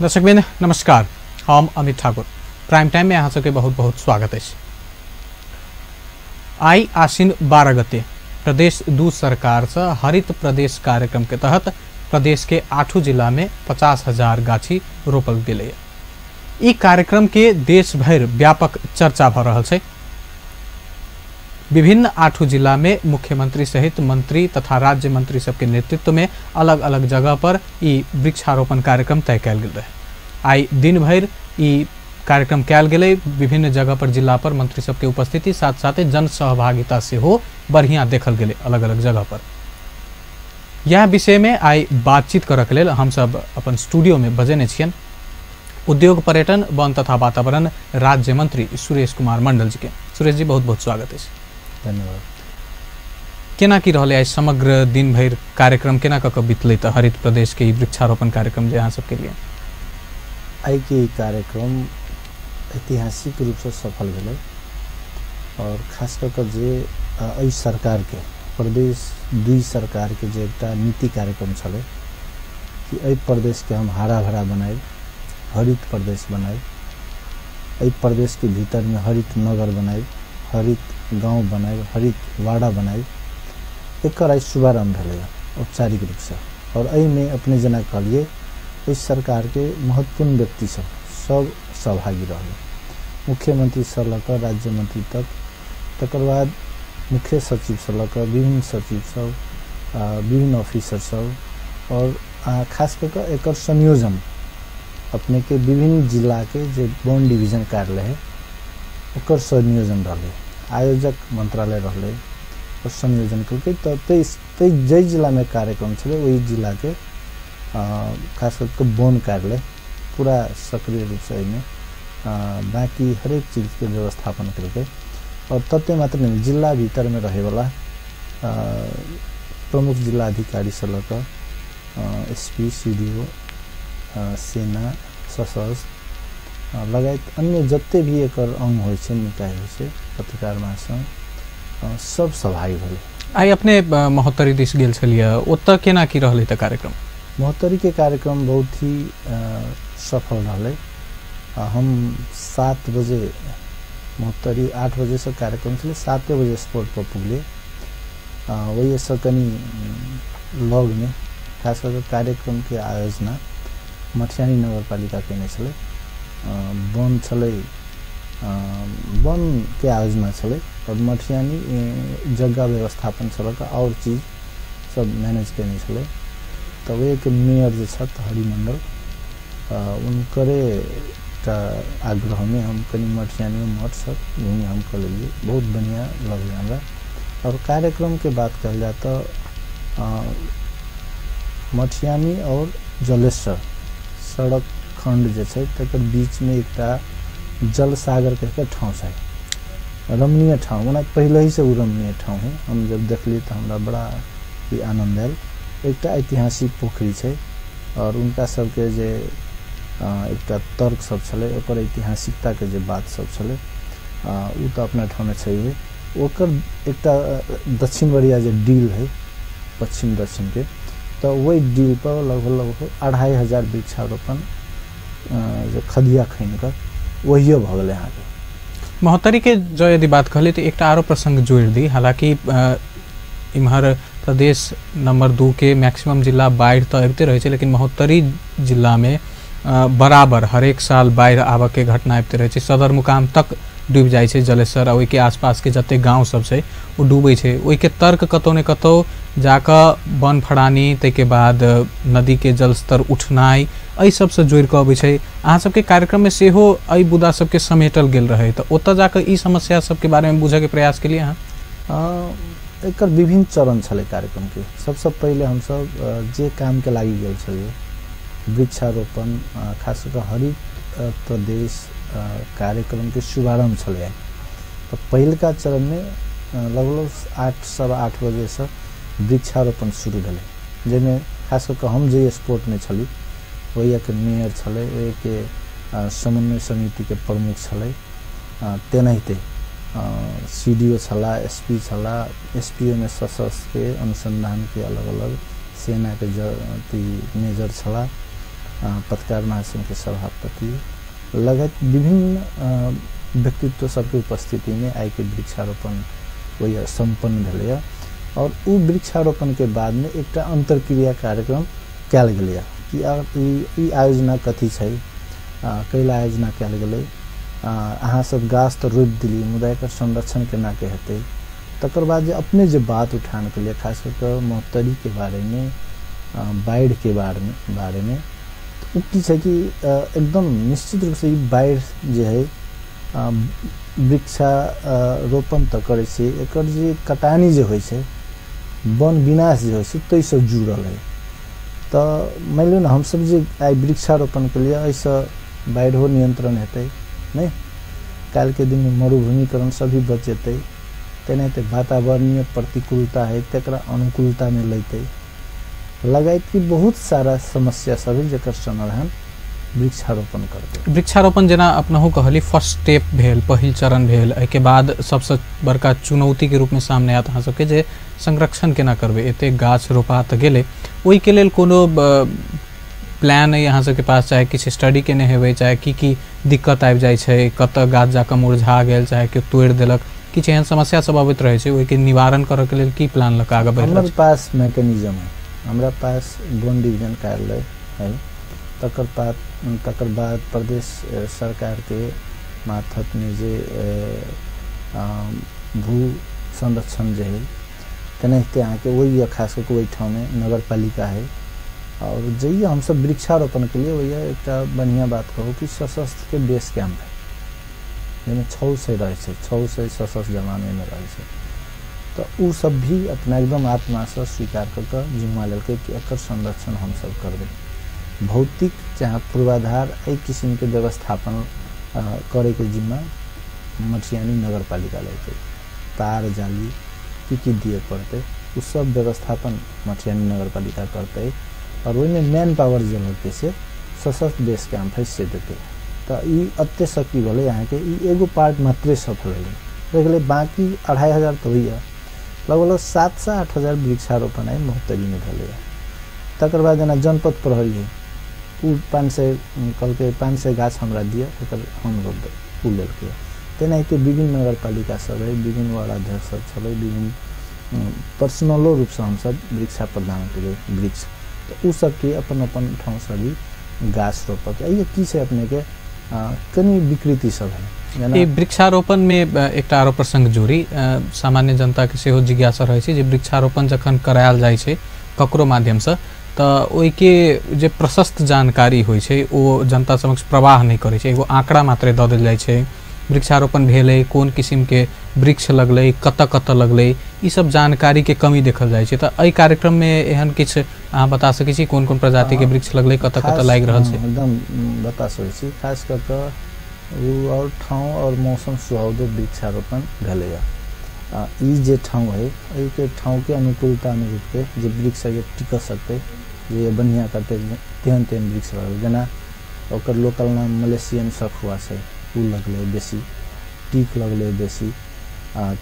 दर्शकबिन नमस्कार, हम अमित ठाकुर प्राइम टाइम में अहाँ सबके बहुत बहुत स्वागत है। आई आसिन 12 गते प्रदेश 2 सरकार से हरित प्रदेश कार्यक्रम के तहत प्रदेश के 8 जिला में 50,000 गाछी रोपल गेलै। ई कार्यक्रम के देश भर व्यापक चर्चा भ रहल छै। विभिन्न 8 जिला में मुख्यमंत्री सहित मंत्री तथा राज्य मंत्री सबके नेतृत्व में अलग अलग जगह पर ई वृक्षारोपण कार्यक्रम तय कयल गेल रहे। आई दिन भर ई कार्यक्रम कयल गेलै। विभिन्न जगह पर जिला पर मंत्री सबके उपस्थिति साथ साथ जन सहभागिता से हो बढ़िया देखल गेलै अलग अलग जगह पर। यह विषय में आई बातचीत करक लेल हम सब अपन स्टूडियो में बजेने छियन उद्योग पर्यटन वन तथा वातावरण राज्य मंत्री सुरेश कुमार मंडल जी के। सुरेश जी बहुत बहुत स्वागत है। धन्यवाद। केना की रहले आज समग्र दिन भर कार्यक्रम केना क बीतलै त हरित प्रदेश के वृक्षारोपण कार्यक्रम जे अहाँ सबके लिए आई के कार्यक्रम ऐतिहासिक रूप से सफल भेलै और खास कर जे एहि सरकार के प्रदेश 2 सरकार के जे एकटा नीति कार्यक्रम छलै कि एहि प्रदेश के हम हरा भरा बनाए, हरित प्रदेश बनाए, एहि प्रदेश के भीतर में हरित नगर बनाए, हरित गांव बनाए, हरित वाड़ा बनाए, एकर आई शुभारंभ भेलै औपचारिक रूप से। और एहि में अपने जना कहलिए इस सरकार के महत्वपूर्ण व्यक्ति सब सहभागी रहे, मुख्यमंत्री से लकर राज्य मंत्री तक, तकर बाद मुख्य सचिव से लकर विभिन्न सचिव सब, विभिन्न ऑफिसर सब और खास करके एकर संयोजन अपने के विभिन्न जिला के जो वन डिवीजन कार्यालय है ओकर संयोजन रहे, आयोजक मंत्रालय रहे और संयोजन करके जै जिला में कार्यक्रम चले वही जिला के खास करके वन कार्यालय पूरा सक्रिय रूप से में बाकी हर एक चीज के व्यवस्थापन करके और तत्व मात्र नहीं जिला भीतर में रहे वाला प्रमुख जिला अधिकारी से लकर एसपी सीडीओ सेना सशस्त्र लगायत अन्य जत्ते भी एकर अंग होय छै निकाय होय छै पत्रकार महासंघ सब सहभागी भेलै। आई अपने महोत्तरी दिस गेल छलिए, ओतऽ केना की रहलै त कार्यक्रम? महोत्तरी के कार्यक्रम बहुत ही सफल रहलै। हम 7 बजे महोत्तरी 8 बजे से कार्यक्रम छलै, 7 बजे स्पॉट पर पुगलिए। वही से कनी लग में खास करके कार्यक्रम के आयोजना मठियानी नगरपालिका केने छलै, वन छलै, वन के आयोजना छलै और मठियानी जगह व्यवस्थापन छलक और चीज सब मैनेज केने छलै। तब एक मेयर जे छथ हरिमंडल उनकरे आग्रह में हम कनी मठियानी में मठ सब घूमे हम कर लिए, बहुत बढ़िया लगे हमरा। और कार्यक्रम के बात कल जाए तो मठियानी और जलेश्वर सड़क खंड जे छै तकर बीच में एक जल सागर के ठाव है, रमणीय ठाव, मना पहले ही से वो रमणीय ठाव है। हम जब देखलिए तो हमरा बड़ा ही आनंद आयल। एक ऐतिहासिक पोखरी है और उनका सबके जे एक तर्क सब छले ओकर ऐतिहासिकता के जे बात सब छले उ तो अपना ठाव में छै। ओकर एक दक्षिण बरिया जे डील है पश्चिम दक्षिण के, तो वही डील पर लगभग 2500 वृक्षारोपण जो खदिया खैन कर वही भ गए। यहाँ के महोत्तरी के जो यदि बात कहले तो एक आरो प्रसंग जोड़ दी। हालांकि इम्हर प्रदेश नंबर 2 के मैक्सिमम जिला बाढ़ तो आते रहे, लेकिन महोत्तरी जिला में बराबर हर एक साल बाढ़ आबक के घटना आते रहे। सदर मुकाम तक डूब जाए छै जलेश्वर, और के आसपास के जते गाँव सब है वो डूबे छै। ओई के तर्क कतौ ने कतौ जाकर वन फड़ानी ते के बाद नदी के जल स्तर उठनाई एहि सबसे जोड़ के अबै छै। अहाँ सबके कार्यक्रम में सेहो एहि बुदा सबके समेटल गेल रहे, तो ओतऽ जाकर ई समस्या सबके बारे में बुझे के प्रयास के लिए अहाँ एक विभिन्न चरण छले कार्यक्रम के। सबसे पहले हम सब जे काम के लागी गेल छलिए वृक्षारोपण खास कर हरित प्रदेश कार्यक्रम के शुभारंभ छले। तो पहल का चरण में लगभग 8-8:15 बजे से वृक्षारोपण शुरू भेलै, जेमे खास करके हम जे स्पोर्ट में छली वही के मेयर छले, वही के समन्वय समिति के प्रमुख छले, तेनाहिते सीडीओ छला, एसपी छला, एसपीओ में सशस्त्र के अनुसंधान के अलग अलग सेना के मेजर छला पत्रकार महासंघ के सभापति लगायत विभिन्न व्यक्तित्व सबके उपस्थिति में आई के वृक्षारोपण वही संपन्न भेलैया और उ वृक्षारोपण के बाद में एक अंतरक्रिया कार्यक्रम कयल गेलैया कि आयोजना कथी छै कैला आयोजना कयल गेलै अहाँ सब गाछ तो रोपि दिली मुदा एकर संरक्षण केना के हेतै तकर बाद जे अपने जे बात उठाने के लिए खास करके महोत्तरी के बारे में बाढ़ के बारे में उ की छै कि एकदम निश्चित रूप से बाढ़ जे है वृक्षारोपण तो करे छै एकर जे कटानी जे होइ छै वन विनाश जे होइ छै तै से जुड़ल है तो मान लियो ना हम सब जे आई वृक्षारोपण के लिए ऐसा बाढ़ो नियंत्रण हेतै नहीं काल के दिन में मरुभूमिकरण सभी बच जेतै तेनाहिते वातावरणीय प्रतिकूलता है तकरा अनुकूलता में लैतै लगायत कि बहुत सारा समस्या सब है जकर समाधान वृक्षारोपण करते वृक्षारोपण जेना अपनहु कहली फर्स्ट स्टेप भेल पहिल चरण भेल एके बाद सबसे बड़का चुनौती के रूप में सामने आत अहाँ सबके जे संरक्षण केना करबे एते गाछ रोपा त गेले ओई के लेल कोनो प्लान है अहाँ सबके पास चाहे किछ स्टडी केने हेबै चाहे की दिक्कत आबि जाइ छै कत गाछ जाके मुरझा गेल चाहे कि तोड़ देलक किछ एहन समस्या सब आबैत रहे छै ओई के निवारण करे के लेल की प्लान लगा आगे बढ़ हमर पास मैकेनिज्म है हमरा पास वन डिवीजन कार्यालय है तकर बाद प्रदेश सरकार के मार्फत में जे भू संरक्षण जे है तेनाहिते अहाँ के वही खास करके वही ठाव में नगर पालिका है और जइए हम सब वृक्षारोपण के लिए वही एक बढ़िया बात कहूँ कि सशस्त्र के बेस कैंप है जिसमें 600 रहे 600 सशस्त्र जवान में रहे तो उ सब भी अपना एकदम आत्मा से स्वीकार करके जिम्मा लेके कि एकर संरक्षण हम सब करबे भौतिक चाहे पूर्वाधार एक किस्म के व्यवस्थापन करे के जिम्मा मटियानी नगर पालिका लेते तार जाली की दिए पड़ते उस सब व्यवस्थापन मटियानी नगर पालिका करते और वही में मैन पावर जो होते से सशस्त्र बेस कैंप है से देते तो ये अत्य शक्ति भले यहाँ के एगो पार्ट मात्रे सफल है बाकी 2500 तो ही है लगभग 7 से 8 हजार वृक्षारोपण है महोत्तरी में भले तकर बाद जना जनपद प्रहरी है उ 500 कल के 500 गाछ हमरा दिया हम रोप दे उ लेके तेनाहिते विभिन्न नगर पालिका सब है विभिन्न वार्ड अध्यक्ष सब चले विभिन्न पर्सनलो रूप से हम सब वृक्षा प्रदान करे वृक्ष तो उ सब के अपन ठाव से भी गाछ रोपक ये की छै अपने के कनी विकृति सब है ये वृक्षारोपण में एक आरो प्रसंग जोड़ी सामान्य जनता के सेहो जिज्ञासा रहे छै जे वृक्षारोपण जखन करायल जाय छै ककरो माध्यम से तो ओई के जे प्रशस्त जानकारी होय छै ओ जनता समक्ष प्रवाह नहीं करे छै एगो आंकड़ा मात्रे द देल जाय छै वृक्षारोपण भेलै कोन किस्म के वृक्ष लगलै कत लगलै ई सब जानकारी के कमी देखल जाय छै तो एई कार्यक्रम में एहन किछ अहाँ बता सकै छी कोन कोन प्रजाति के वृक्ष लगलै कत लागि रहल छै एकदम बता सकै छी खास करके और ठाव और मौसम सुहावदो वृक्षारोपण भेलैया ई जे ठाव है एई के ठाव के अनुकूलता अनुरूप के जे वृक्ष के टिक सकते ये बढ़िया करते तेहन वृक्ष लगल जेना ओकर लोकल नाम मलेशियन सखुआ छै उ लगले बेसी टीक लगले बेसी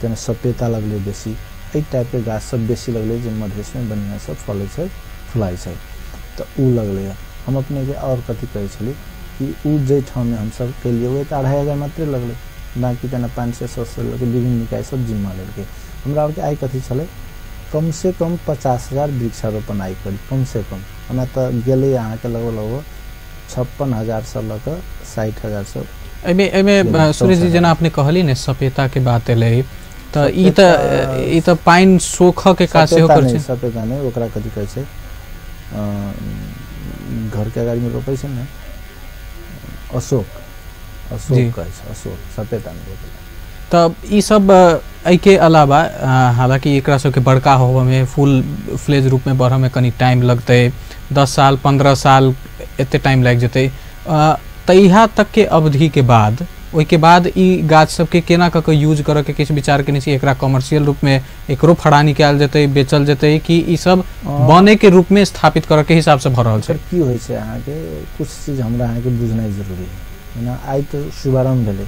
तेना सपेता लगले बेसी एई टाइप के गाछ सब बेसी लगले जे मधेश में बढ़िया से फलै छै फुलाय छै तो उ लगले हम अपने के और कथि कहै छली कि उ जे ठाव में हम सब के लिए वो 2500 मात्र लगले बाकी तना 500-600 लगे विभिन्न निकाय सब जिम्मा लेके हमरा के आई कथि छले कम से कम 50,000 वृक्षारोपण आई करी कम से कम हमरा तो गेले यहाँ के लगभग 56,000 से लग 60,000 से एमे सूर्य जी जना आपने कहली ने सपेता के बात एले त ई त पाइन सोख के का से होकर छै सपेता ने ओकरा कथि कहै छै घर के अगाडि में रोपै छै ने अशोक कहै छै अशोक सपेता में रोपै तब ई सब एहि के अलावा हालांकि एकरा सबके बड़का होबे में फुल फ्लेज रूप में बढ़े में कनी टाइम लगते 10 साल 15 साल एते टाइम लग जते तहिया तक के अवधि के बाद ओई के बाद ई गाछ सब के केना क के यूज करे के किछ विचार केने छी एकरा कमर्शियल रूप में एकरो फड़ा निकाल जते बेचल जते कि ई सब बने के रूप में स्थापित करे के हिसाब से भ रहल छै की होय छै अहाँ के कुछ चीज हमरा अहाँ के बुझनाइ जरूरी है ना आई तो शुभारंभ भेले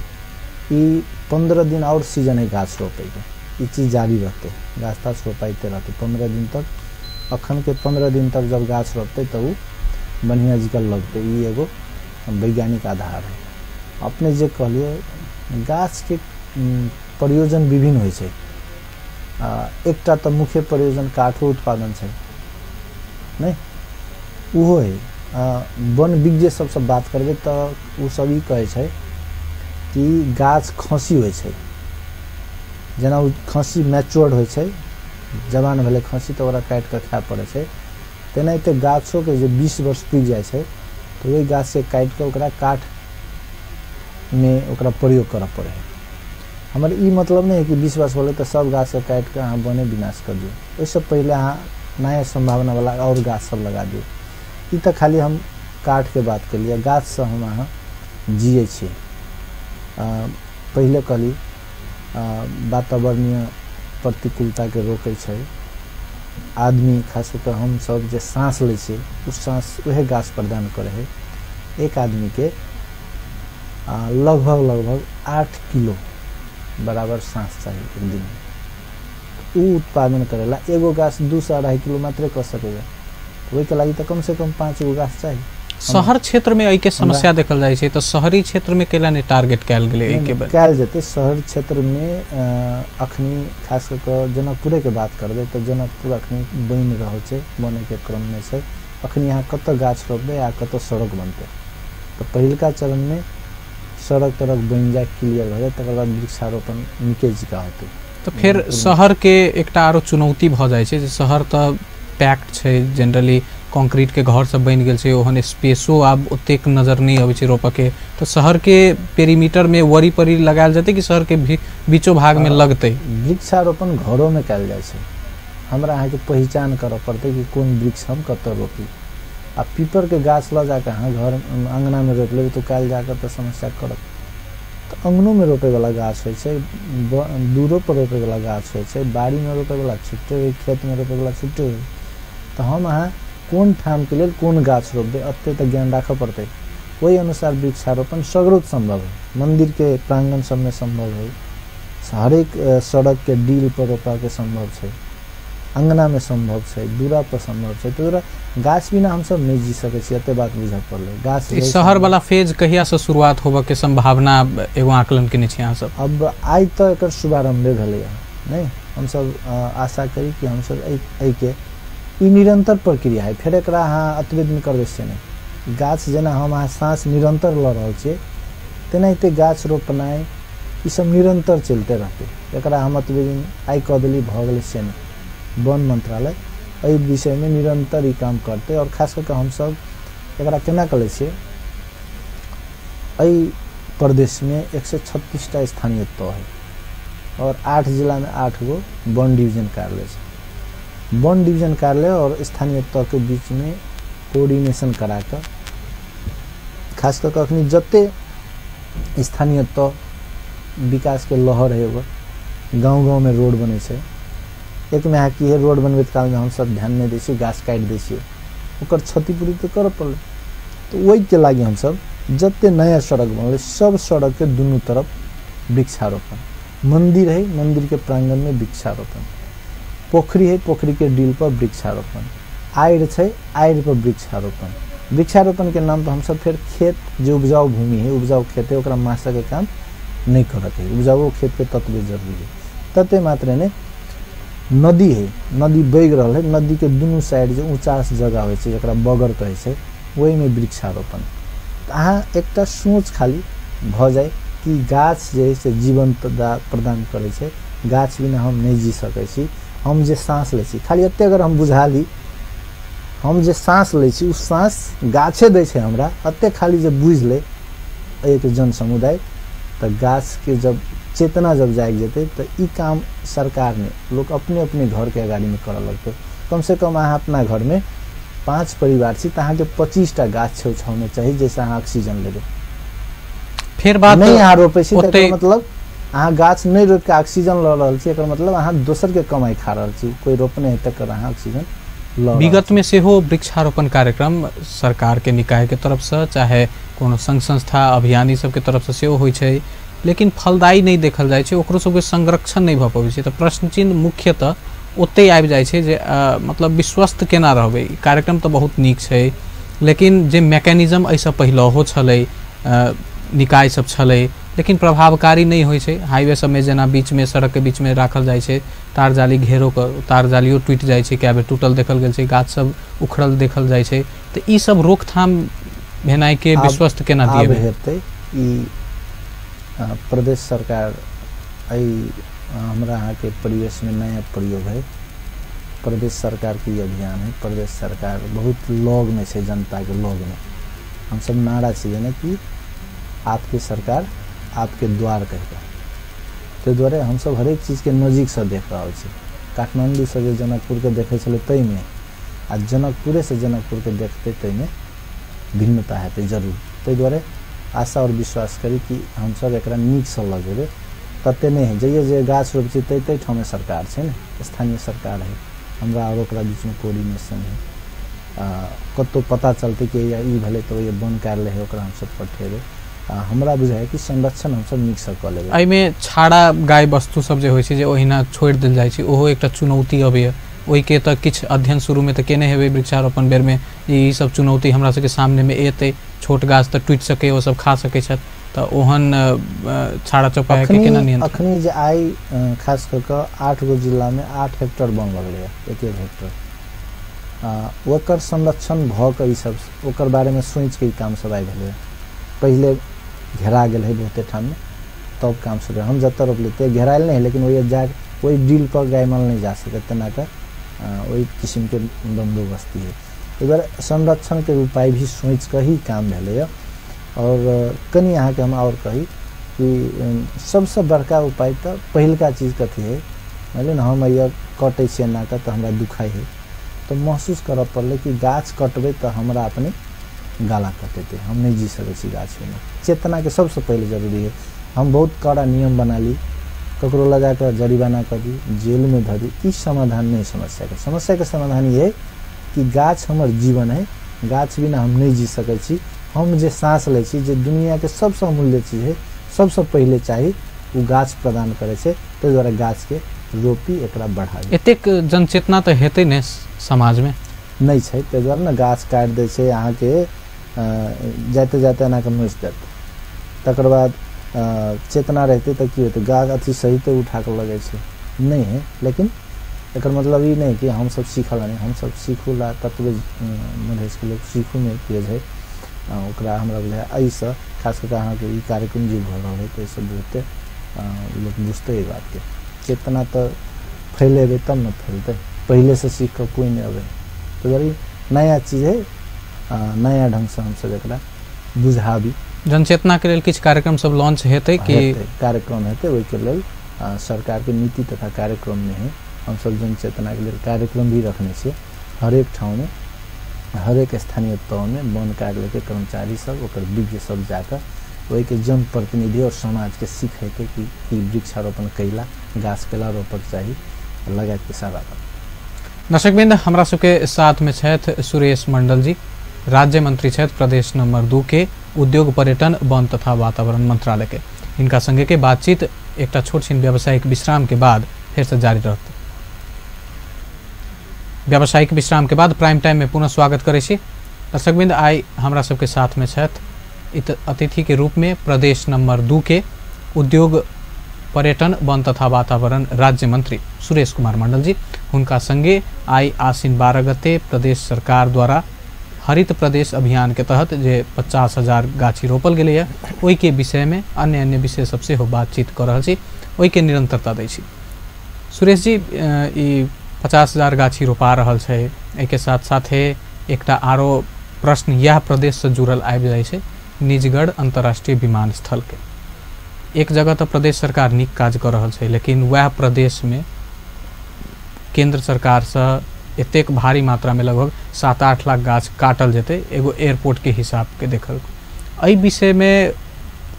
ई 15 दिन और सीजन है गाछ रोपे के ई चीज जारी रहते गाछ ताछ रोपाइते रहते 15 दिन तक अखन के 15 दिन तक जब गाछ रोपते तो बढ़िया जिका लगते ई एगो वैज्ञानिक आधार है। अपने जे कहलिए गाछ के प्रयोजन विभिन्न होइ छै। एकटा तो मुख्य प्रयोजन काठो उत्पादन छै नहीं, उहो है। वन विज्ञ सबसे बात करबे तो उ सब ई कहे छै कि गाछ खसी होइ छै, जेना उ खसी मैच्योर्ड होइ छै, जवान भेले खसी तो ओकरा काट के खाय पड़े छै, तेनाहिते गाछो के जे 20 वर्ष पुग जाय छै तो वही गाछ के काट के ओकरा काठ में ओकरा प्रयोग करऽ पड़े है। हमर ई मतलब नहीं है कि 20 वर्ष होले तो सब गाछ के काट के अहाँ बने विनाश कर दियो, ओइसे पहले अहाँ नया संभावना वाला और गाछ सब लगा दियो। ई तो खाली हम काठ के बात कर लिया, गाछ से हम अहाँ जिये छी। पहले कहली वातावरणीय प्रतिकूलता के रोके छै। आदमी खास कर हम सब जे सांस ले छी उस सांस वह गाछ प्रदान करे है। एक आदमी के लगभग 8 किलो बराबर सांस चाहिए एक दिन में। उ उत्पादन करेला एगो गाछ 2 से 2.5 किलो मात्र कर सकेगा, वही के लागि तो कम से कम 5 गो गाछ चाहिए। शहर क्षेत्र में एके समस्या देखल जाय छै, तो शहरी क्षेत्र में केला ने टारगेट कैल गेले एके बार कैल जेते। शहर क्षेत्र में अखनी खास कर जनकपुरे के बात करबे तो जनकपुर अखनी बन रहल छै, बने के क्रम में छै। अखनी यहाँ कत गाछ रोपबे आ कत सड़क बनते, तो पहिलका चरण में सड़क तरक बन जाए क्लियर हो जाए, तकर बाद वृक्षारोपण निके जिका होते। तो फिर शहर के एकटा आरो चुनौती भ जाय छै जे शहर तो पैक्ड छै, जनरली कंक्रीट के घर सब बन गेल छै, ओहन स्पेसो आब ओतेक नजर नहीं आबै छै रोपे के। तो शहर के पेरीमीटर में वरी परी लगायल जते कि शहर के बीचो भाग में लगते। वृक्षारोपण घरों में कैल जाय छै, हमरा अहाँ के पहचान करऽ पड़ते कि कोन वृक्ष हम कत रोपी। आ पीपर के गाछ ल जाके अहाँ घर अंगना में रोप लेबै तो काल जाकर तो समस्या करत। तो अंगनों में रोपे वाला गाछ होइ छै, दूरो पर रोपे वाला गाछ होइ छै, बाड़ी में रोपे वाला छुट्टे होइ, खेत में रोपे वाला छुट्टे होइ। तो हम अहाँ कोन ठाम के लेल कोन गाछ रोपबे अते तो ज्ञान राखऽ पड़ते। वही अनुसार वृक्षारोपण सगरो संभव है, मंदिर के प्रांगण सब में संभव है, हरेक सड़क के डील पर रोपा के संभव है, अंगना में संभव है, दूरा पर संभव है। तो गाछ बिना हम सब नहीं जी सके छी, एते बात बुझ पड़ले। गाछ इस शहर वाला फेज कहिया से शुरुआत होबे के संभावना एगो आकलन केने छी अहाँ सब? अब आई तो एकर शुभारंभ भेले नहीं, हम सब आशा करी कि हम सब एई के ई निरंतर प्रक्रिया है। फिर एकरा अहाँ अतवेद में करबे से नहीं। गाछ जेना हम अहाँ सांस निरंतर ल रहल छियै, तेनाहिते गाछ रोपनाइ ई सब निरंतर चलते रहते। एकरा हम अतवेद आई कह देली भ गेलै से नहीं। वन मंत्रालय एहि विषय में निरंतर ही काम करते और खास करके हम सब एकरा केना करे छियै। एहि प्रदेश में 136टा स्थानीय तह है और 8 जिला में 8 गो वन डिवीजन कार्यालय है। वन डिवीजन कार्यालय और स्थानीय तह के बीच में कोऑर्डिनेशन करा कर खास करके अखनी जते स्थानीय तह विकास के लहर है गाँव-गाँव में रोड बने छै। एक में की है रोड बनबे काल में हम सब ध्यान नहीं दै छियै, गाछ काट दै छियै, ओकर क्षतिपूर्ति तो करऽ पड़ले। तो वही के लागी हम सब जते नया सड़क बनले सब सड़क के दोनों तरफ वृक्षारोपण। मंदिर है, मंदिर के प्रांगण में वृक्षारोपण। पोखरी है, पोखरी के डील पर वृक्षारोपण। आयर है, आयर पर वृक्षारोपण। वृक्षारोपण के नाम पर हम सब फिर खेत जो उपजाऊ भूमि है, उपजाऊ खेत है, ओकरा मासा के काम नहीं करते है। उपजाऊ खेत के तत्व जरूरी है, तते मात्र ने नदी है, नदी बग रहा है, नदी के दोनों साइड जो ऊंचा जगह होइ छै जकरा बगर कहे छै, वही में वृक्षारोपण। अहाँ एकटा सोच खाली भ जाए कि गाछ जे से जीवन प्रदान करे छै, गाछ बिना हम नहीं जी सकै छी। हम जे सांस ले छी खाली एते अगर हम बुझा ली, हम जे सांस ले छी उस सांस गाछे दै छै हमरा, एते खाली जे बुझ ले एक जन समुदाय, तो गाछ के जब चेतना जब जाग जेते तो ई काम सरकार ने लोग अपने अपने घर के अगाड़ी में करऽ लगते। कम से कम अहाँ अपना घर में 5 परिवार छी तो अहाँ के 25टा गाछ छौने चाहिए, जैसे अहाँ ऑक्सीजन लेबे। फिर बात नहीं अहाँ रोपे छी त मतलब अहाँ गाछ नहीं रोप के ऑक्सीजन ल रहल छी, एकर मतलब अहाँ दोसर के कमाई खा रहल छी। कोई रोपने है तकर अहाँ ऑक्सीजन ल। विगत में से हो वृक्षारोपण कार्यक्रम सरकार के निकाय के तरफ से चाहे कोनो संघ संस्था अभियान सब के तरफ से होइ छै, लेकिन फलदायी नहीं देखल जाय छै, ओकरो सबके संरक्षण नहीं भ पाबै छै। तो प्रश्न चिन्ह मुख्यतः ओते आबि जाय छै जे मतलब विश्वस्त केना रहबै। कार्यक्रम तो बहुत नीक छै, लेकिन जे मैकेनिज्म एहिसँ पहिलहो छलै, निकाय सब छलै, लेकिन प्रभावकारी नहीं होइ छै। हाईवे सब में जेना बीच में सड़क के बीच में राखल जाय छै तार जाली, घेरो कर तार जालियो टूट जाय छै, कए बेर टूटल देखल गेल छै, गाछ सब उखड़ल देखल जाय छै। तो ई सब रोकथाम भेनाइ के विश्वस्त केना दिए हेतै? ई प्रदेश सरकार हमरा यहाँ के परिवेश में नया प्रयोग है। प्रदेश सरकार की अभियान है। प्रदेश सरकार बहुत लोग में से, जनता के लोग में हम सब नारा चाहिए ना कि आपकी सरकार आपके द्वार कहकर। तो द्वारे हम सब हर एक चीज के नजदीक से देख रहा छे। काठमांडू से जनकपुर के देखे चले तई में आ जनकपुरे से जनकपुर के देखते तई में भिन्नता है जरूर। तो द्वारे आशा और विश्वास करी कि हम सब एक नीक से लगेबे। तते नहीं है जइए जे गाछ रोप छै तई ठाम में सरकार है ना, स्थानीय सरकार है। हमरा और ओकरा बीच में कोऑर्डिनेशन है। कतो पता चलते कि ई भले तो ये वन कार्यालय है, ओकरा हम सब पठेबे। हमरा बुझाय कि संरक्षण हम सब नीक से क लेबे। एहि में छाड़ा गाय वस्तु सब जे होइ छै जे ओहिना छोड़ देल जाय छै, ओहो एकटा चुनौती अबैया। ओहि के त किछ अध्ययन शुरू में त केने हेबे वृक्षारोपण बेर में, ई सब चुनौती हमरा सबके सामने में एते। छोट गाछ त टूट सके, ओ सब खा सके छथि, त ओहन छाड़ा चौपाया के केना नियंत्रण? अखनी जे आई खास कर के 8 गो जिला में 8 हेक्टेयर वन लगले है, 1 हेक्टेयर। ओकर संरक्षण भ के ई सब ओकर बारे में सोच के काम सब आइ भेले। पहले घेरा गेल है बहुते ठाम में, तब काम शुरू। हम जत रोप लेते घेरायल नहीं, लेकिन वही जा कोई ड्रिल पर गाय माल नहीं जा सके, तना का वही किस्म के बंदोबस्ती है। इधर संरक्षण के उपाय भी सोच कर ही काम भेले। और कनी यहाँ के हम और कही कि सबसे बड़का उपाय तो पहलका चीज कथी है, मतलब हम ये कटे से ना का तो हमरा दुखाई है, तो महसूस कर पड़े कि गाछ कटबे तो हमरा अपने गाला कटेते, हम नहीं जी सके गाछ में। चेतना के सबसे पहले जरूरी है। हम बहुत कड़ा नियम बना ली, ककरो लगा कर जरिमाना कर दी, जेल में धर दी, इस समाधान नहीं। समस्या के समाधान ये है कि गाछ हमर जीवन है, गाछ बिना हम नहीं जी सके छी। हम जे सांस ले छी, जे दुनिया के सबसे अमूल्य चीज है, सबसे पहले चाहिए वो गाछ प्रदान करे छे। तो द्वारा गाछ के रोपी, एकरा बढ़ावी। एतेक जनचेतना तो हेते ने समाज में नहीं छै, तो द्वारा ना गाछ काट दे छे। यहाँ के जाते जाते ना के नोच देते, तकर बाद चेतना रहते तो की होते, गाछ अथी सही तो उठा के लगे छे नहीं है। लेकिन एक मतलब ये नहीं कि हम सब सीखल नहीं, हम सब सीखूला तत्व मधेश के लोग सीखू में तेज है। ओकरा हमरा बुझाय ऐसा खास करके अहाँ के ई कार्यक्रम जे भ रहल है, तो सब बहुते लोग बुझते बात के। चेतना तो फैलेबे तब न फैलते, पहले से सीख कर कोई नहीं अबे। तो बड़ी नया चीज है, नया ढंग से हम सब एकरा बुझाबी। जनचेतना के लिए किछ कार्यक्रम सब लॉन्च हेते कि कार्यक्रम हेते, ओहि के लिए सरकार के नीति तथा कार्यक्रम में है। हम सब जनचेतना के लिए कार्यक्रम भी रखने से हर एक ठाव में, हर एक स्थानीय तौर में वन कार्यालय के कर्मचारी सब ओकर विज्ञ सब जाकर वही के जनप्रतिनिधि और समाज के सीखे के कि वृक्षारोपण कैला, गाछ केला रोपक चाहिए, लगायत के सारा। दर्शकबिंद, हमरा सबके साथ में छथि सुरेश मंडल जी, राज्य मंत्री छथि प्रदेश नंबर 2 के उद्योग, पर्यटन, वन तथा वातावरण मंत्रालय के। इनका संगे के बातचीत एक छोट छिन व्यावसायिक विश्राम के बाद फिर से जारी रहते। व्यावसायिक विश्राम के बाद प्राइम टाइम में पुनः स्वागत करे छी। दर्शकबिंद, आई हमरा सबके साथ में छथि अतिथि के रूप में प्रदेश नंबर 2 के उद्योग, पर्यटन, वन तथा वातावरण राज्य मंत्री सुरेश कुमार मंडल जी। उनका संगे आई आसिन 12 गते प्रदेश सरकार द्वारा हरित प्रदेश अभियान के तहत जे 50,000 गाछी रोपल गेलै है, ओहि के विषय में अन्य अन्य विषय सबसे हो बातचीत कर रहल छी, ओहि के निरंतरता दै छी। सुरेश जी, ई 50,000 गाछी रोपा रहल छै, एके साथ साथे एकटा आरो प्रश्न यह प्रदेश से जुड़ल आबि जाइ छै, निजगढ़ अंतर्राष्ट्रीय विमानस्थल के। एक जगह तो प्रदेश सरकार नीक काज कर रहल छै, लेकिन वह प्रदेश में केंद्र सरकार से एतेक भारी मात्रा में लगभग 7-8 लाख गाछ काटल जेते एगो एयरपोर्ट के हिसाब के देखल। एहि विषय में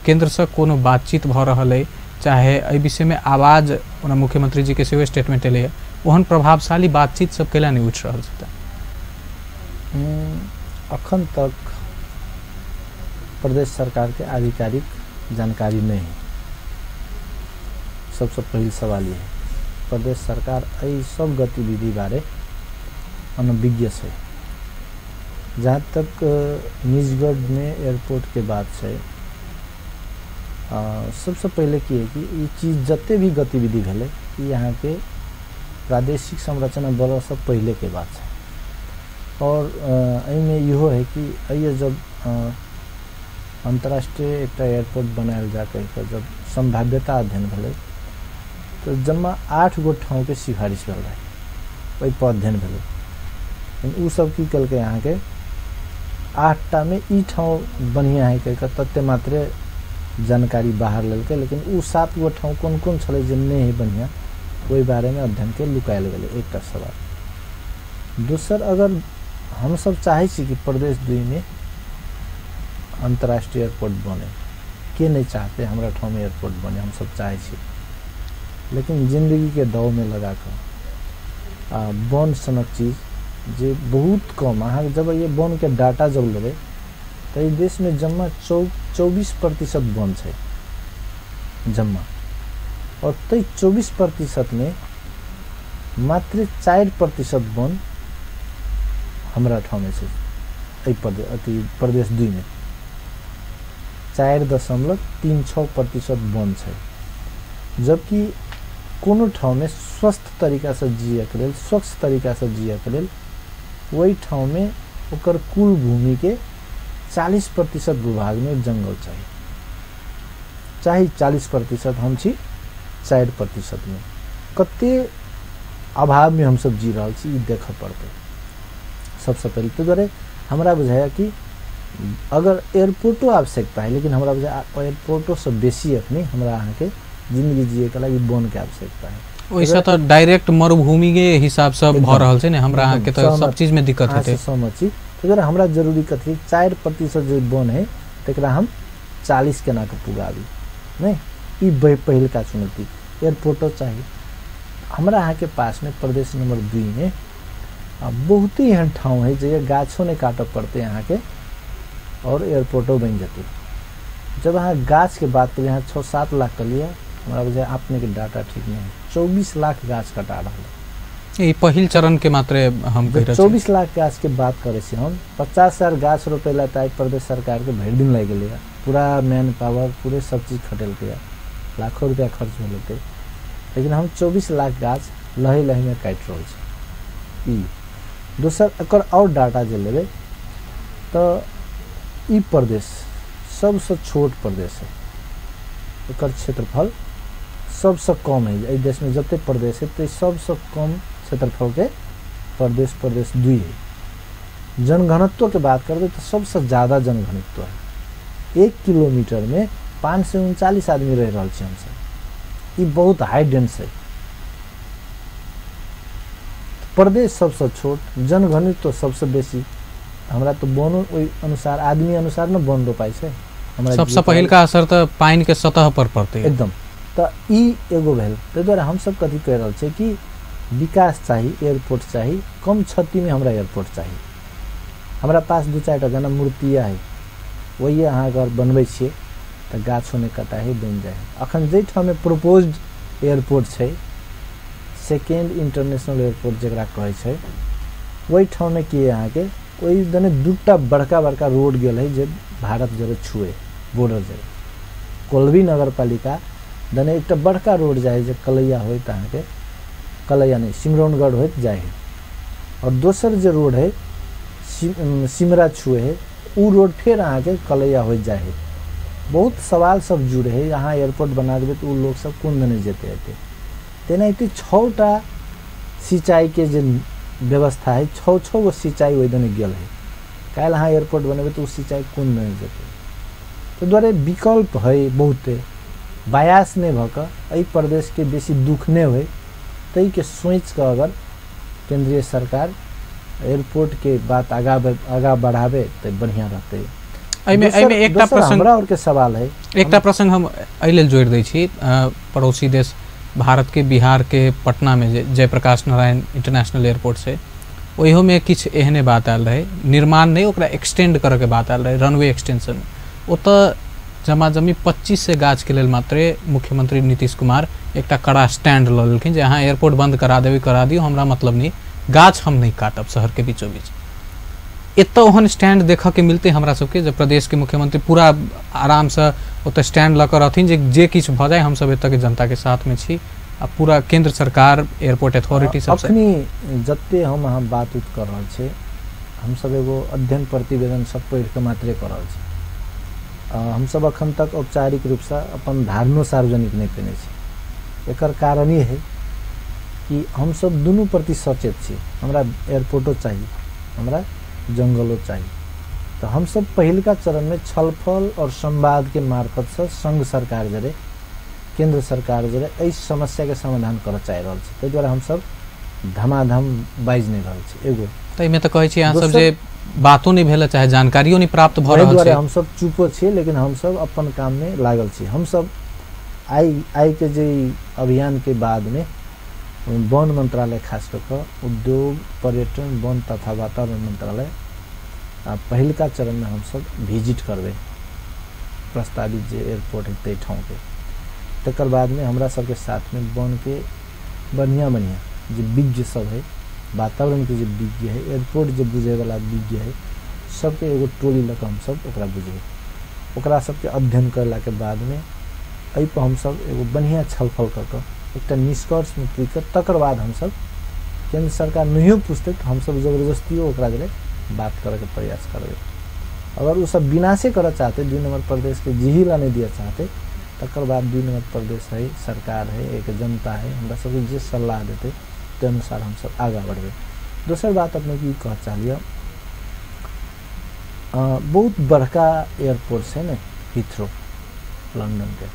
केंद्र से कोनो बातचीत भ रहल है, चाहे एहि विषय में आवाज ओना मुख्यमंत्री जी के सेहो स्टेटमेंट एले है, ओहन प्रभावशाली बातचीत सब केला नहीं उठ रहल छै? अखन तक प्रदेश सरकार के आधिकारिक जानकारी नहीं है। सबसे पहले सवाल ये है, प्रदेश सरकार एहि सब गतिविधि बारे अनभिज्ञ है। जहाँ तक निजगढ़ में एयरपोर्ट के बात है, सबसे पहले की है कि ये चीज़ जते भी गतिविधि भेले यहाँ के प्रादेशिक संरचना बड़ा सब पहले के बात है। और में इहो है कि ये जब अंतर्राष्ट्रीय एक एयरपोर्ट बनायल जा कर जब संभाव्यता अध्ययन भेले तो जम्मा 8 गो ठाव के सिफारिश भेल रहे, वही पर अध्ययन भेले। उ सब की कल के यहाँ के 8टा में ई ठाव बढ़िया है कह तत्ते मात्रे जानकारी बाहर ललके, लेकिन उ 7 गो ठाव कौन कौन छले जे नहीं है बढ़िया वही बारे में अध्ययन के लुकायल गए। एक सवाल। दूसर, अगर हम सब चाहे कि प्रदेश 2 में अंतर्राष्ट्रीय एयरपोर्ट बने, के नहीं चाहते हमारा ठाव में एयरपोर्ट बने, हम सब चाहे छी, लेकिन जिंदगी के दाव में लगा कर बन सनक चीज जे बहुत कम अहाँ जब ये बन के डाटा जब लेबे तो ये देश में जम्मा 24% बन है जम्मा, और तई 24% में मात्र 4% बन हमारा ठाव में से प्रदेश 2 में 4.36% बन है। जबकि कोनो ठाव में स्वस्थ तरीका से जिये के लेल, स्वच्छ तरीका से जिये के लेल वही ठाव में ओकर कुल भूमि के 40% विभाग में जंगल चाहिए, चाहे 40% हम छी 4% में कते अभाव में हम सब जी रहा छी देख पड़ते। सबसे पहले तो द्वारे हमरा बुझाया कि अगर एयरपोर्टो आवश्यकता है, लेकिन हमरा बुझाया एयरपोर्टो से बेसी अखनी हमरा अहाँ के जिंदगी जिये के लगी बन के आवश्यकता है। वैसे तो डायरेक्ट मरुभूमि के हिसाब से भ रहल छै ने, हमरा अहाँ के तो सब चीज में दिक्कत होते। सहमत छी। तो जरा हमरा जरूरी कथी 4% जो बन है तकरा हम 40 केना के पुगाबी नहीं, ई पहल का चुनौती। एयरपोर्टो चाहिए। हमरा अहाँ के पास में प्रदेश नंबर 2 में बहुत ही एहन ठाव है जे गाछों ने काटब पड़ते यहाँ के और एयरपोर्टो बन जाते। जब यहाँ गाछ के बात करिए, यहाँ 6-7 लाख कर लिया, हमारा वजह आपने के डाटा ठीक नहीं है, 24 लाख गाछ कटा रहा है। ये पहल चरण के मात्रे हम कह रहे 24 लाख गाछ के बात करे से हम 50,000 गाछ रोपेला ताकि प्रदेश सरकार के भर दिन लग गया, पूरा मैन पावर पूरे सब चीज खटेल के लाखों रुपया खर्च हो लेते, लेकिन हम 24 लाख गाछ लहे लहे में काट रहे छी। दोसर एकर और डाटा जे लेबे तो ई प्रदेश सबसे छोट प्रदेश है, एकर क्षेत्रफल सबसे कम है। इस देश में जते प्रदेश है तो सबसे कम क्षेत्रफल के प्रदेश 2 है। जनघनत्व के बात करते तो सबसे ज्यादा जनघनत्व है। 1 किलोमीटर में 539 आदमी रह रहा है हमसे, ये बहुत हाई डेंस है। प्रदेश सबसे छोट, जनघनत्व सबसे बेसी। हमरा तो बनो ओई अनुसार आदमी अनुसार न बन रोपाई छै। हमरा सबसे पहिल का असर तो पानी के सतह पर पड़ते एकदम। तो ई एगो भेल। ताहि दुआरे हम सब कथी कह रहल छै कि विकास चाहिए, एयरपोर्ट चाहिए, कम क्षति में हमरा एयरपोर्ट चाहिए। हमरा पास 2-4 जना मूर्तिया है, वही अहाँ अगर बनबै छियै तो गाछो ने कटा है बन जाए। अखन जे ठाम में प्रपोज्ड एयरपोर्ट छै, सेकेंड इंटरनेशनल एयरपोर्ट जकरा कहै छै, वही ठाव में कि अहाँ के वही दने 2टा बड़का बड़का रोड गेल है जे भारत जरे छुए बॉर्डर जरे। कोलवी नगर पालिका दने एक बड़का रोड जाए जे कलैया हो के कलैया नहीं सिमरौनगढ़ हो जाए है, और दोसर जो रोड है सिमरा छुए है, वो रोड फिर अहाँ के कलैया हो जाए है। बहुत सवाल सब जुड़े है। यहाँ एयरपोर्ट बना देवे तो लोग सब कौन दने जेते अते तेनाहिते 6टा सिंचाई के जो व्यवस्था है, 6 गो सिंचाई वही दने गेल है। काल अहाँ एयरपोर्ट बनेबे तो सिंचाई कौन दने जेते। तो द्वारे विकल्प है बहुते, बायास नहीं भक एहि प्रदेश के बेसी दुख नहीं हुए तई के सोच कर अगर केंद्रीय सरकार एयरपोर्ट के बात आगा बढ़ावे तो बढ़िया रहते। एकटा प्रसंग हमरा और के सवाल है, एकटा प्रसंग हम एहि लेल जोड़ दै छी। पड़ोसी देश भारत के बिहार के पटना में जयप्रकाश नारायण इंटरनेशनल एयरपोर्ट से ओहो में किछ एहने बात आयल रहे, निर्माण नहीं ओकरा एक्सटेंड करे के बात आयल रहे, रनवे एक्सटेंशन। ओत जमा जमी 25 से गाछ के लेल मात्रे मुख्यमंत्री नीतीश कुमार एक कड़ा स्टैंड ल लेलखिन जे अहाँ एयरपोर्ट बंद करा देबे करा दियो, हमरा मतलब नहीं, गाछ हम नहीं काटब शहर के बीचों बीच। एत ओहन स्टैंड देख के मिलते हमरा सबके जब प्रदेश के मुख्यमंत्री पूरा आराम से ओत स्टैंड लकर रहथिन जे किछु भ जाए हम सब एत के जनता के साथ में छी आ पूरा केंद्र सरकार एयरपोर्ट अथॉरिटी सब से अखनी जत्ते हम अहाँ बात उत कर रहल छे हम सब एगो अध्ययन प्रतिवेदन सब पढ़ के मात्रे कर रहल छे हम सब अखन तक औपचारिक रूप से अपन धारणा सार्वजनिक नहीं केने छी एकर कारण ये है कि हम सब दोनों प्रति सचेत छी हमरा एयरपोर्टो चाहिए हमरा जंगलों चाहिए तो हम सब पहिलका चरण में छलफल और संवाद के मार्फत से संघ सरकार जरे केंद्र सरकार जरे इस समस्या के समाधान कर चाह रहल छी तै द्वारा हम सब धमाधम बाइज नहीं रहल छी एगो तै में तो कहै छी अहाँ सब जे बातो नहीं भेल चाहे जानकारियो नहीं प्राप्त भ रहल छै हम सब चुपो छी लेकिन हम सब अपन काम में लागल छी हम सब आई के जे अभियान के बाद में वन मंत्रालय खास कर उद्योग पर्यटन वन तथा वातावरण मंत्रालय पहिलका चरण में हम सब विजिट करबे प्रस्तावित जे एयरपोर्ट है तै ठाव के तकर बाद में हमरा सबके साथ में वन के बढ़िया जो विज्ञ सब है वातावरण के जो विज्ञ है एयरपोर्ट जो बुझे वाला विज्ञ है सबके एगो टोली लक हम सब ओकरा बुझे ओकरा सबके अध्ययन करला के बाद में एहि पर हम सब एगो बढ़िया छलफल कर एक निष्कर्ष में पूछ तकर बाद हम सब केंद्र सरकार नहीं पूछते तो हम सब जबरदस्ती ओकरा जरे बात करे के प्रयास करबे अगर वो सब विनाशे कर चाहते 2 नंबर प्रदेश के जिहिला नहीं दिया चाहते तकर बाद 2 नंबर प्रदेश है सरकार है एक जनता है हमरा सब जे सलाह देते ते अनुसार हम सब आगे बढ़बे दोसर बात अपने की कह चालिए बहुत बड़का एयरपोर्ट है ना हीथ्रो लंदन के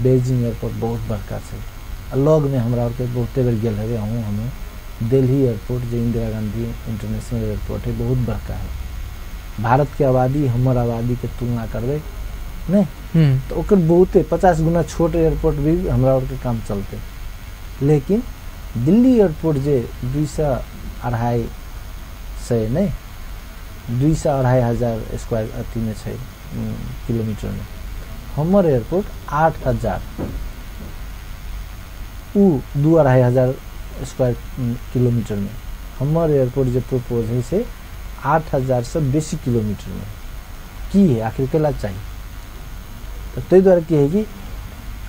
बेजिंग एयरपोर्ट बहुत बड़का है लग में हमरा के बहुते बेर गेल है हमें दिल्ली एयरपोर्ट जो इंदिरा गांधी इंटरनेशनल एयरपोर्ट है बहुत बड़का है भारत के आबादी हमर आबादी के तुलना करबे नहीं तो ओकर बहुते 50 गुना छोट एयरपोर्ट भी हमरा और के काम चलते लेकिन दिल्ली एयरपोर्ट जे 200-250 नहीं 200-250 स्क्वायर अति में है किलोमीटर में हमर एयरपोर्ट 8000 उ 2-250 स्क्वायर किलोमीटर में हमर एयरपोर्ट जो प्रपोज है से 8000 से बेसी किलोमीटर में की है आखिर केला चाहिए तो तै द्वारा की है कि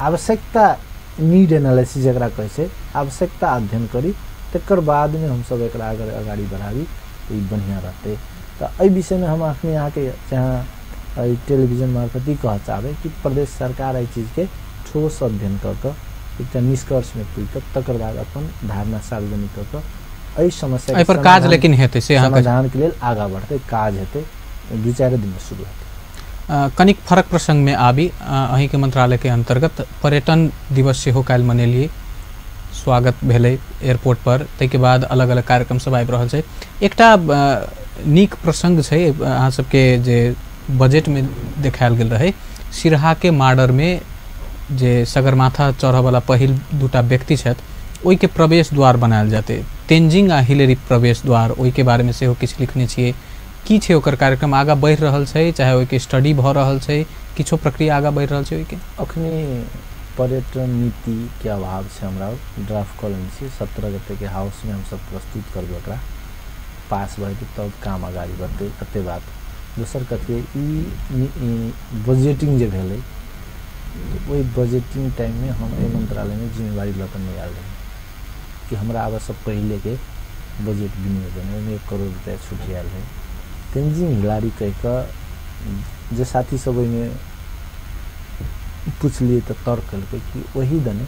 आवश्यकता नीड एनालिसिस जरा कहे से आवश्यकता अध्ययन करी तकर बाद में हम सब एकरा आगाड़ी बढ़ावी तो बढ़िया रहते तो एहि विषय में हम अखनी यहाँ के जहाँ टेलीविजन मार्फत ही कह चाहे कि प्रदेश सरकार एहि चीज के ठोस अध्ययन कर एक निष्कर्ष में पूछ तकर बाद अपन धारणा सार्वजनिक कर एहि समस्या पर काज लेकिन हेतै से समाधान के लिए आगा बढ़ते काज हेतै 2-4 दिन में शुरू हेतै कनिक फरक प्रसंग में आबी अहीं के मंत्रालय के अंतर्गत पर्यटन दिवस सेहो काल मनेलिए स्वागत भेलै एयरपोर्ट पर तै के बाद अलग अलग कार्यक्रम सब आबि रहल छै एकटा नीक प्रसंग छै अहाँ सबके जे बजट में देखायल गेल रहे सिरहा के मार्डर में जे सगरमाथा चढ़ वाला पहिल 2टा व्यक्ति छथि ओई के प्रवेश द्वार बनायल जाते तेंजिंग आ हिलेरी प्रवेश द्वार ओई के बारे में सेहो किछु लिखने छियै की छै ओकर कार्यक्रम आगा बढ़ि रहल छै चाहे ओई के स्टडी भ रहल छै किछो प्रक्रिया आगा बढ़ि रहल छै ओई के अखनी पर्यटन नीति के अभाव छै हमरा ड्राफ्ट कॉलेज छै 17 गते के हाउस में हम सब प्रस्तुत करबै ओकरा पास भए तब काम आगाड़ी बढ़ते कते बात दोसर कते ई बजटिंग जे भेलै वही बजटिंग टाइम में हम ए मंत्रालय में जिम्मेवारी लेकर नहीं आल रहे कि हमरा अब सब पहले के बजट विनियोजन में 1 करोड़ रुपया छूट आयल है तेंजिंग हिलारी कह जे साथी सब में पूछलिए तो तर्क कल कि वही दने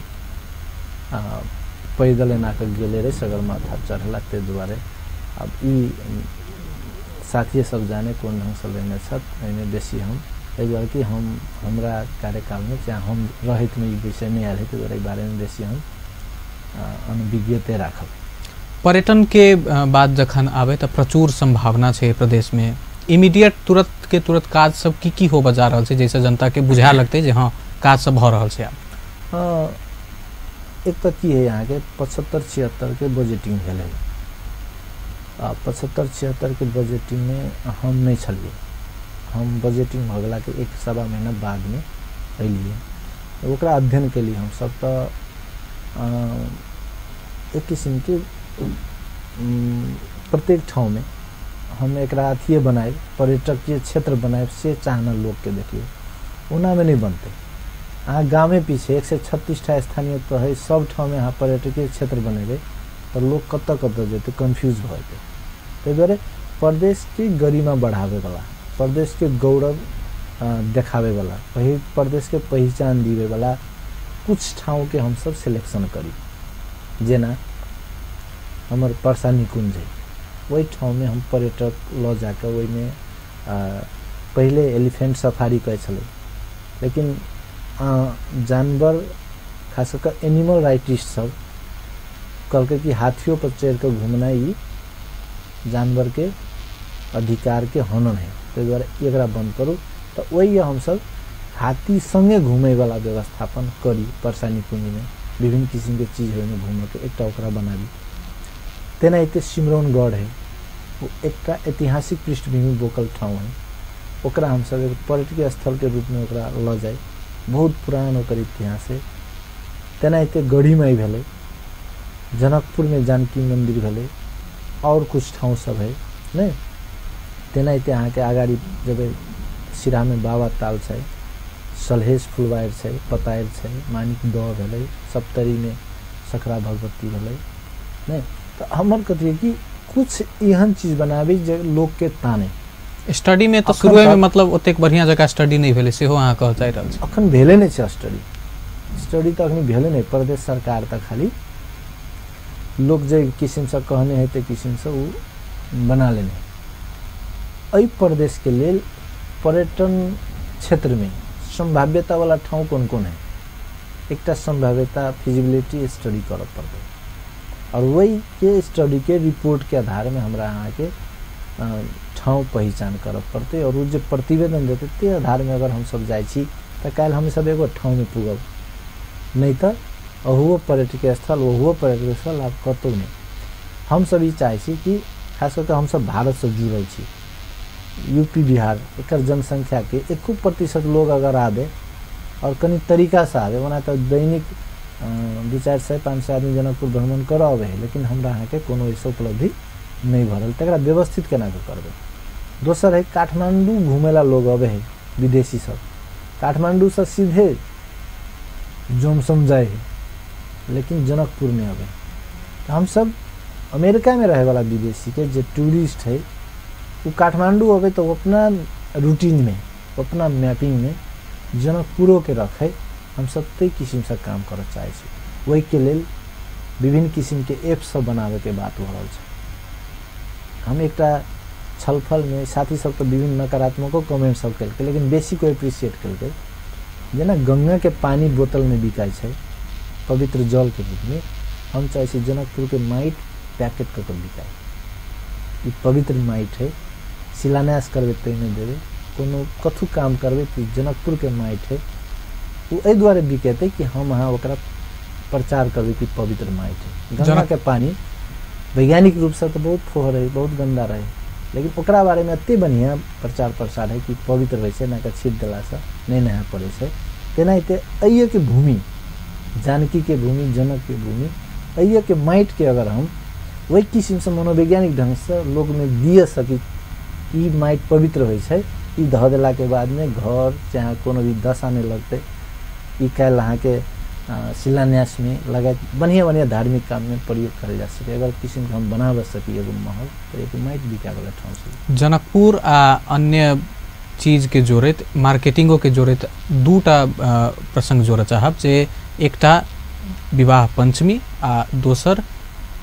पैदल एना के गेले रहे सगरमाथा चढ़ला ते दुआरे अब ई साथी सब जाने कौन ढंग से लेने छत बेसी हम कि हम हमरा कार्यकाल में चाहे हम रहित में विषय नहीं आए तो बारे में बेसी हम अनभिज्ञते राखब पर्यटन के बाद जखन आवे तो प्रचुर संभावना है प्रदेश में इमीडिएट तुरंत काज सब की हो बजा रहा है जैसे जनता के बुझा लगते जे हाँ काज सब भ रहल छै एक तो की है यहाँ के 75-76 के बजटिंग भेलै 75-76 के बजटिंग में हम नहीं छलिए हम बजटिंग भगला के 1-1.25 महीना बाद में अलिए ओकरा अध्ययन के लिए हम सब तो एक किस्म के प्रत्येक ठाव में हम एकरा अथिए बनाए पर्यटकीय क्षेत्र बनाए से चाहना लोग के देखिए उना में नहीं बनते। अहाँ गाँव में पीछे 136 स्थानीय तो है सब ठाव में अहाँ पर्यटकीय क्षेत्र बनेबे तो लोग कत जेते कन्फ्यूज भए। ताहि दुआरे प्रदेश की गरिमा बढ़ावे वाला, प्रदेश के गौरव देखावे वाला, वही प्रदेश के पहचान दिवे वाला कुछ ठाव के हम सब सिलेक्शन करी। जेना हमार परसा निकुंज है, वही ठाव में हम पर्यटक ल जाकर वही में पहले एलिफेंट सफारी कहे चले, लेकिन जानवर खासकर एनिमल राइटिस्ट सब कहल कि हाथियों पर चढ़ कर घूमना ही जानवर के अधिकार के हनन है। तो द्वारा एकरा बंद करूँ तो वही हम सब हाथी संगे घूमे वाला व्यवस्थापन करी। परसा निकुंज में विभिन्न किस्म के चीज है घूमे के एक ओकरा बनाबी। तेना इते सिमरौनगढ़ है, वो एक ऐतिहासिक पृष्ठभूमि बोकल ठाव है, ओकरा हम सब एक पर्यटकीय स्थल के रूप में ओकरा ल जाए। बहुत पुरान ओकर इतिहास है। तेना इते गढ़ी माई भेले, जनकपुर में जानकी मंदिर भेले और कुछ ठाव सब है नहीं। तेना इते अहाँ के आगाड़ी जब सिरा में बाबा ताल है, सलहेश फुलवायर है, पतायर है, मानिक दह भेले, सप्तरी में सकरा भगवती भेले नहीं। तो हमर कथी कि कुछ एहन चीज बनाबी जे लोग के ताने। स्टडी में तो शुरू में मतलब ओतेक बढ़िया जगह स्टडी नहीं भेले सेहो अहाँ कह चाहि रहल छी। अखन भेले नहीं छै स्टडी तो अखनी भेले नहीं। प्रदेश सरकार तक खाली लोग जे किस्म से कहने है ते किस्म से वो बना लेने। अई प्रदेश के लिए पर्यटन क्षेत्र में संभाव्यता वाला ठाव कौन कौन है, एक संभाव्यता फिजिबिलिटी स्टडी कर पड़ते और वही के स्टडी के रिपोर्ट के आधार में हमरा यहाँ के ठाव पहचान कर पड़ते और जो प्रतिवेदन देते ते आधार में अगर हम सब जाए तो काल हम सब एगो ठाव में पुगब, नहीं तो अहुओ पर्यटकीय स्थल ओहुओ पर्यटकीय स्थल आप कतौ नहीं। हम सब ये चाहे कि खास करके हम सब भारत से जुड़ल छी। यूपी बिहार एक जनसंख्या के 1% लोग अगर आबे और कनी तरीका से आबे, वना तो दैनिक 200-400-500 आदमी जनकपुर भ्रमण करब है, लेकिन हमरा यहाँ के कोनो ऐसा उपलब्धि नहीं भरल तक व्यवस्थित केना के करबे। दोसर है काठमांडू घूमेला लोग आबे है विदेशी सब, काठमांडू से सीधे जोमसम जाए है, लेकिन जनकपुर में आबे। तो हम सब अमेरिका में रहे वाला विदेशी के जो टूरिस्ट है वो काठमांडू आबे तो अपना रूटीन में अपना मैपिंग में जनकपुरों के रखे। हम सब कई किस्म से काम कर चाहे वही के लिए विभिन्न किस्म के ऐप सब बनावे के बात हो रहा है। हम एक छलफल में साथी सब तो विभिन्न नकारात्मक कमेंट सब कल, लेकिन बेसी को एप्रिशिएट कल जेना गंगा के पानी बोतल में बिकाय है पवित्र जल के रूप में, हम चाहे जनकपुर के माइट पैकेट कर बिकाए। ये पवित्र माइट है, शिलान्यास करबे तै में देवे, कोनो कथु काम करबे तो जनकपुर के माइट है, वो एहि द्वारे बिकेते कि हम अहाँ ओकरा प्रचार करबे कि पवित्र माइट है। गंगा के पानी वैज्ञानिक रूप से तो बहुत फोहर है, बहुत गंदा रहे, लेकिन ओकरा बारे में अत्ते बढ़िया प्रचार प्रसार है कि पवित्र वैसे ना का छीट दिला से नहीं नहा पड़े से। तेना अइये के भूमि, जानकी के भूमि, जनक के भूमि, अइये के माइट के अगर हम वही किस्म से मनोवैज्ञानिक ढंग से लोग में दिए सकी कि माइट पवित्र हो धऽ देला के बाद में घर चाहे कोनो भी दशा नहीं लगते, ई काल्हि अहाँ के शिलान्यास में लगा बढ़िया बढ़िया धार्मिक काम में प्रयोग करल जा सके। अगर किसी में हम बना सकी एगो महल तो एक माइट बिका वाला ठाव से। जनकपुर आ अन्य चीज के जोड़त मार्केटिंगो के जोड़त दूटा प्रसंग जोड़ चाहब जे एकटा विवाह पंचमी आ दोसर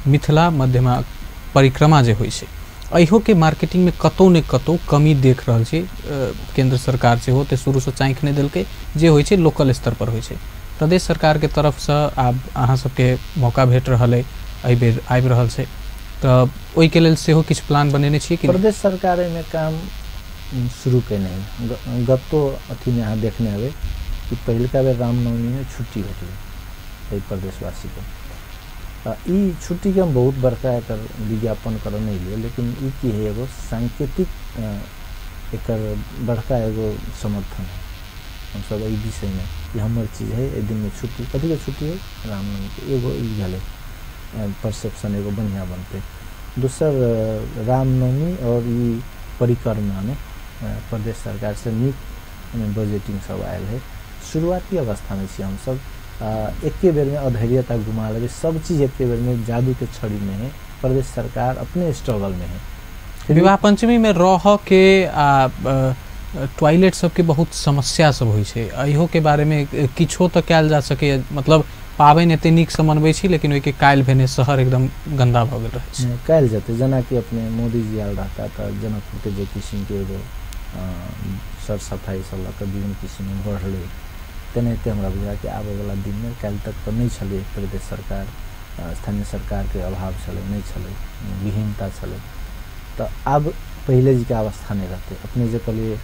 मिथिला मध्यमा परिक्रमा जे होइ छै, अहियो के मार्केटिंग में कतौ ने कतौ कमी देख रहल छै। केंद्र सरकार से होते शुरू से चाँख नहीं देलकै, जे होइ छै लोकल स्तर पर होइ छै। प्रदेश सरकार के तरफ से आब अहाँ सबके मौका भेट रहल है, एहि बेर आबि रहल छै, तऽ ओहि के लेल सेहो किछु प्लान बनेने छी कि? प्रदेश सरकार में काम शुरू केने है। गतो अथी में अहाँ देखने हबे कि पहिलका बेर रामनवमी में छुट्टी भेटलै प्रदेशवासी को। ई छुट्टी के हम बहुत बड़का एकर विज्ञापन कर नहीं लिए, लेकिन ई की है एगो सांकेतिक एकर बड़का एगो समर्थन है हम सब एहि विषय में कि हमर चीज है ए दिन में छुट्टी, कथी के छुट्टी है रामनवमी के, एगो ई भेलै परसेप्शन एगो बढ़िया बनते। दोसर रामनवमी और ई परिक्रमा में प्रदेश सरकार से नीक बजेटिंग सब आयल है। शुरुआती अवस्था में हम सब एके बेर में अधैर्यता गुमा लगे, सब चीज एके बेर में जादू के छड़ी में है। प्रदेश सरकार अपने स्ट्रगल में है। विवाह पंचमी में रह के टॉयलेट सबके बहुत समस्या सब होइ छै, इहो के बारे में किछो तो कयल जा सके। मतलब पाबनि एते नीक से मनबै छी लेकिन ओहि के काल्हि भेने शहर एकदम गंदा भऽ गेल रहै छै। काल्हि जेतै जेना कि अपने मोदी जी आयल रहता तो जनकपुर के जे किसिम के एगो सर सफाई सब लऽ कऽ विभिन्न किसिम में बढ़लै, तेनाहिते हमरा बुझा कि आबे वाला दिन में काल्हि तक तो नहीं छलै प्रदेश सरकार, स्थानीय सरकार के अभाव छलै, नहीं छलै, विहीनता छलै। तो अब पहले जी के अवस्था नहीं रहते। अपने जो कहलिए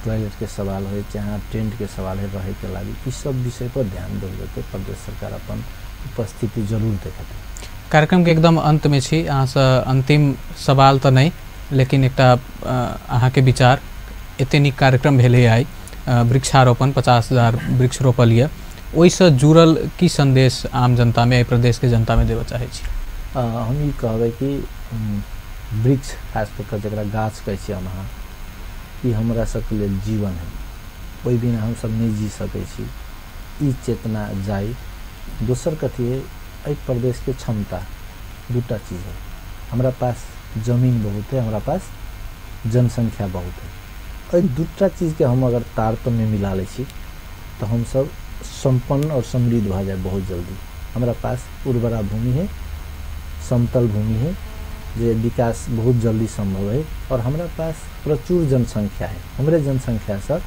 टॉयलेट के सवाल हो चाहे टेंट के सवाल है रहे के लागी, इस सब विषय पर ध्यान देल जेतै। प्रदेश सरकार अपन उपस्थिति जरूर देखतै। कार्यक्रम के एकदम अंत में छी, अहाँ से अंतिम सवाल तो नहीं लेकिन एकटा अहाँ के विचार, एते नीक कार्यक्रम भेलै आइ वृक्षारोपण 50,000 वृक्ष रोपल यऽ, ओहिसँ जुड़ल की संदेश आम जनता में प्रदेश के जनता में देबऽ चाहै छी? हम ई कहबै कि वृक्ष खास कर जरा गाछ कहै छी अहाँ, ई हमरा सबके लेल जीवन है, ओहि बिना हम सब नहीं जी सकै छी। ई चेतना जाई। दोसर कथी है, एहि प्रदेश के क्षमता दूटा चीज है। हमरा पास जमीन बहुत है, हमरा पास जनसंख्या बहुत है। एहि दूटा चीज के हम अगर तारतम्य में मिला ले छी तो हम सब संपन्न और समृद्ध हो जाए बहुत जल्दी। हमरा पास उर्वरा भूमि है, समतल भूमि है, जे विकास बहुत जल्दी संभव है, और हमारा पास प्रचुर जनसंख्या है। हमारे जनसंख्या सब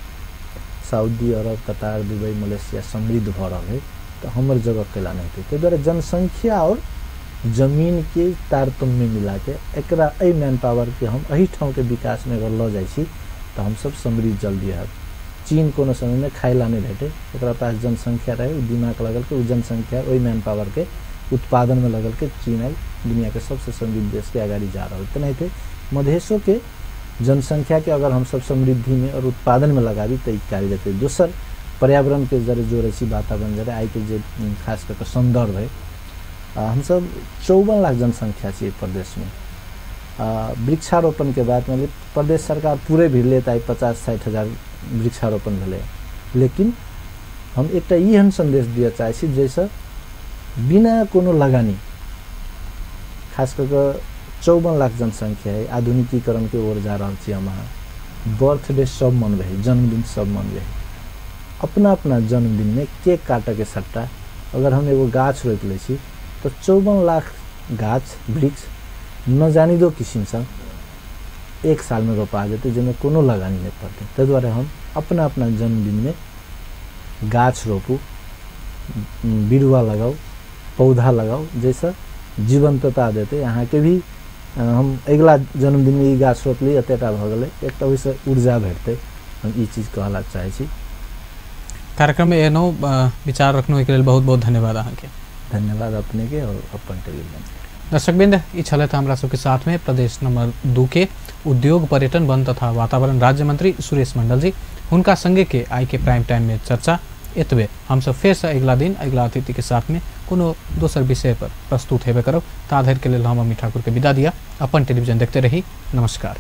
सऊदी अरब, कतार, दुबई, मलेशिया समृद्ध भ रहा है, तो हमारे जगह केला नहीं थे। तो द्वारा जनसंख्या और जमीन के तारतम्य मिला के एकरा ए मैन पावर के हम एही ठाव के विकास में अगर ल जाय छी तो हम सब समृद्ध जल्दी है। चीन कोनो समय में खाइला नहीं भेटे, एकरा पास जनसंख्या रहे, दिमाग लगल के जनसंख्या वही मैन पावर के उत्पादन में लगल के चीन आई दुनिया के सबसे समृद्ध देश के आगाड़ी जा रहा है। नहीं थे मधेशों के जनसंख्या के अगर हम सब समृद्धि में और उत्पादन में लगाबी तो कार्य जाते। दोसर पर्यावरण के जरे जोड़े छी, वातावरण जरे आई के जे खास करके संदर्भ है, हम सब 54 लाख जनसंख्या छी प्रदेश में। वृक्षारोपण के बाद में प्रदेश सरकार पूरे भी लेता है 50-60 हजार वृक्षारोपण भेले, लेकिन हम एक एहन संदेश दिया चाहे छी जैसे बिना कोनो लगानी, खास करके 54 लाख जनसंख्या है, आधुनिकीकरण के ओर जा रहा है। हम बर्थडे सब मनबे, जन्मदिन सब मनबे, अपना अपना जन्मदिन में केक काटे के सट्टा अगर हम एगो गाछ रोप ले छी तो 54 लाख गाछ वृक्ष न जानी दो किस्म से एक साल में रोपा देते, जिनमें कोनो लगानी नहीं पड़ते। तो द्वारा हम अपना अपना जन्मदिन में गाछ रोपू, बिरुवा लगाओ, पौधा लगाओ, जैसा जीवंतता देते। यहाँ के भी हम अगला जन्मदिन में गाछ रोप ली एतेटा भ गए, एक तो वैसे ऊर्जा भेटते। हम ये चीज कहला चाहे छी। कार्यक्रम में एनो विचार रखने के लिए बहुत बहुत धन्यवाद अहाँ के। धन्यवाद अपने के और अपन टेलीविजन। दर्शकबिंद, ई छल हमरा सबके साथ में प्रदेश नंबर 2 के उद्योग, पर्यटन, वन तथा वातावरण राज्य मंत्री सुरेश मंडल जी। हुनका संगे के आई के प्राइम टाइम में चर्चा एतबे। हम सब फिर से अगला दिन अगला अतिथि के साथ में कोनो दोसर विषय पर प्रस्तुत हेबे करब। ता धरि के लेल हम अमित ठाकुर के विदा दिया। अपन टेलीविजन देखते रही। नमस्कार।